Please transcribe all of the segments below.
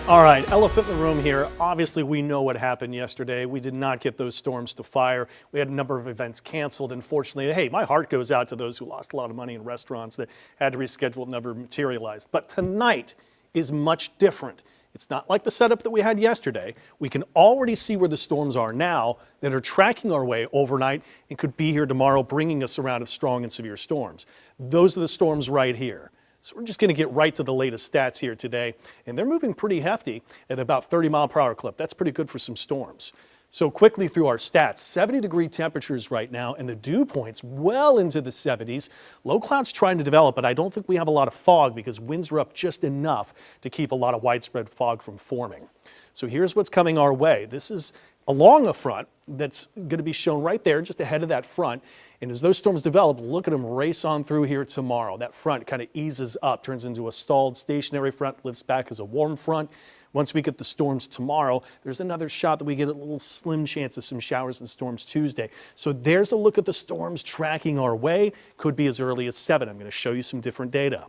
All right, elephant in the room here. Obviously, we know what happened yesterday. We did not get those storms to fire. We had a number of events canceled. Unfortunately, hey, my heart goes out to those who lost a lot of money in restaurants that had to reschedule and never materialized. But tonight is much different. It's not like the setup that we had yesterday. We can already see where the storms are now that are tracking our way overnight and could be here tomorrow, bringing us a round of strong and severe storms. Those are the storms right here. So we're just going to get right to the latest stats here today, and they're moving pretty hefty at about 30-mile-per-hour clip. That's pretty good for some storms. So quickly through our stats, 70-degree temperatures right now, and the dew points well into the 70s. Low clouds trying to develop, but I don't think we have a lot of fog because winds are up just enough to keep a lot of widespread fog from forming. So here's what's coming our way. This is along a front that's going to be shown right there, just ahead of that front. And as those storms develop, look at them race on through here tomorrow. That front kind of eases up, turns into a stalled stationary front, lifts back as a warm front. Once we get the storms tomorrow, there's another shot that we get a little slim chance of some showers and storms Tuesday. So there's a look at the storms tracking our way. Could be as early as 7. I'm going to show you some different data.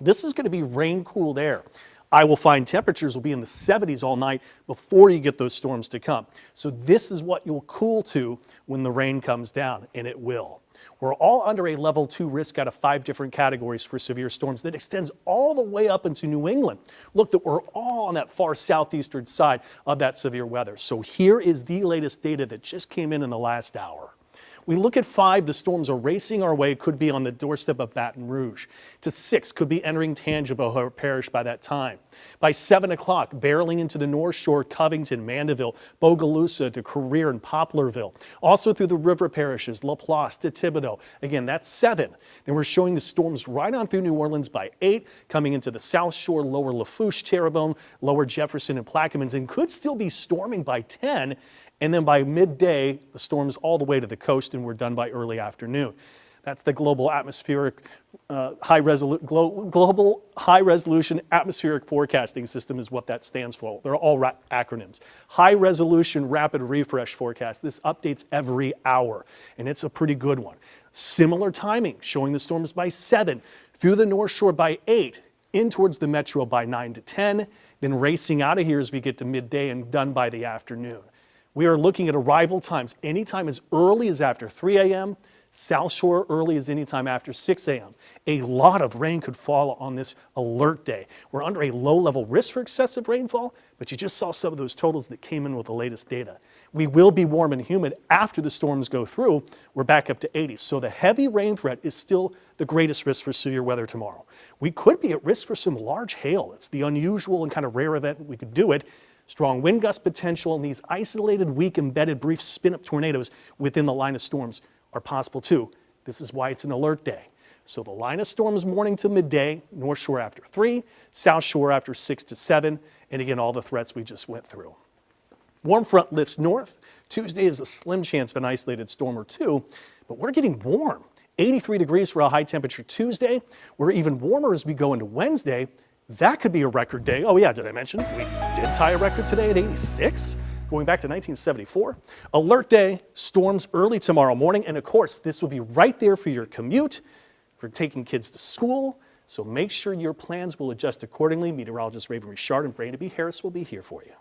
This is going to be rain-cooled air. I will find temperatures will be in the 70s all night before you get those storms to come. So this is what you'll cool to when the rain comes down, and it will. We're all under a level 2 risk out of 5 different categories for severe storms that extends all the way up into New England. Look, that we're all on that far southeastern side of that severe weather. So here is the latest data that just came in the last hour. We look at 5, the storms are racing our way, could be on the doorstep of Baton Rouge. To 6, could be entering Tangipahoa Parish by that time. By 7 o'clock, barreling into the North Shore, Covington, Mandeville, Bogalusa to Career and Poplarville. Also through the river parishes, Laplace to Thibodaux. Again, that's 7. Then we're showing the storms right on through New Orleans by 8, coming into the South Shore, lower Lafourche, Terrebonne, lower Jefferson and Plaquemines, and could still be storming by 10. And then by midday, the storms all the way to the coast, and we're done by early afternoon. That's the Global High Resolution Atmospheric Forecasting System is what that stands for. They're all acronyms. High Resolution Rapid Refresh Forecast. This updates every hour, and it's a pretty good one. Similar timing, showing the storms by 7, through the North Shore by 8, in towards the metro by 9 to 10, then racing out of here as we get to midday and done by the afternoon. We are looking at arrival times anytime as early as after 3 a.m., South Shore early as anytime after 6 a.m. A lot of rain could fall on this alert day. We're under a low-level risk for excessive rainfall, but you just saw some of those totals that came in with the latest data. We will be warm and humid after the storms go through. We're back up to 80. So the heavy rain threat is still the greatest risk for severe weather tomorrow. We could be at risk for some large hail. It's the unusual and kind of rare event we could do it. Strong wind gust potential and these isolated, weak, embedded, brief spin-up tornadoes within the line of storms are possible too. This is why it's an alert day. So the line of storms morning to midday, North Shore after 3, South Shore after 6 to 7, and again, all the threats we just went through. Warm front lifts north. Tuesday is a slim chance of an isolated storm or 2, but we're getting warm. 83 degrees for a high temperature Tuesday. We're even warmer as we go into Wednesday. That could be a record day. Oh yeah, did I mention we did tie a record today at 86? Going back to 1974. Alert day, storms early tomorrow morning, and of course, this will be right there for your commute, for taking kids to school, so make sure your plans will adjust accordingly. Meteorologist Raven Richard and Brandon B. Harris will be here for you.